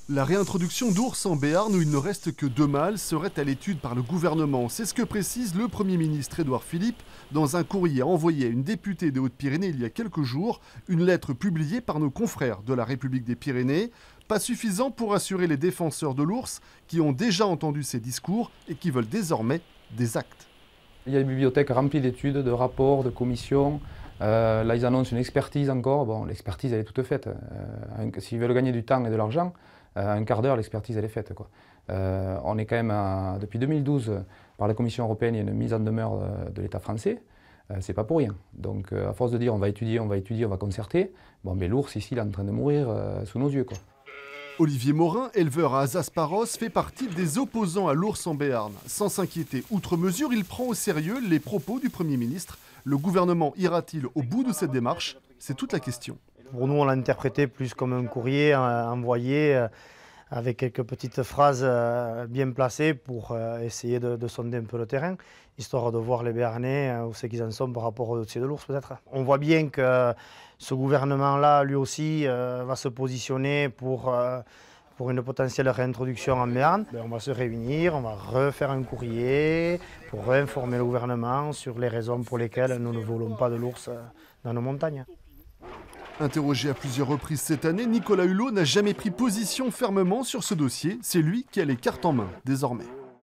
La réintroduction d'ours en Béarn où il ne reste que 2 mâles serait à l'étude par le gouvernement. C'est ce que précise le Premier ministre Édouard Philippe dans un courrier envoyé à une députée des Hautes-Pyrénées il y a quelques jours, une lettre publiée par nos confrères de la République des Pyrénées. Pas suffisant pour rassurer les défenseurs de l'ours qui ont déjà entendu ces discours et qui veulent désormais des actes. Il y a une bibliothèque remplie d'études, de rapports, de commissions. Là, ils annoncent une expertise encore. Bon, l'expertise, elle est toute faite. S'ils veulent gagner du temps et de l'argent, un quart d'heure, l'expertise, elle est faite, quoi. On est quand même, depuis 2012, par la Commission européenne, il y a une mise en demeure de l'État français. C'est pas pour rien. Donc, à force de dire on va étudier, on va concerter, bon, mais l'ours, ici, il est en train de mourir sous nos yeux, quoi. Olivier Morin, éleveur à Azasparos, fait partie des opposants à l'ours en Béarn. Sans s'inquiéter outre mesure, il prend au sérieux les propos du Premier ministre. Le gouvernement ira-t-il au bout de cette démarche? C'est toute la question. Pour nous, on l'a interprété plus comme un courrier envoyé avec quelques petites phrases bien placées pour essayer de sonder un peu le terrain, histoire de voir les Béarnais où c'est qu'ils en sont par rapport au dossier de l'ours peut-être. On voit bien que ce gouvernement-là, lui aussi, va se positionner pour une potentielle réintroduction en Béarn. On va se réunir, on va refaire un courrier pour réinformer le gouvernement sur les raisons pour lesquelles nous ne voulons pas de l'ours dans nos montagnes. Interrogé à plusieurs reprises cette année, Nicolas Hulot n'a jamais pris position fermement sur ce dossier. C'est lui qui a les cartes en main désormais.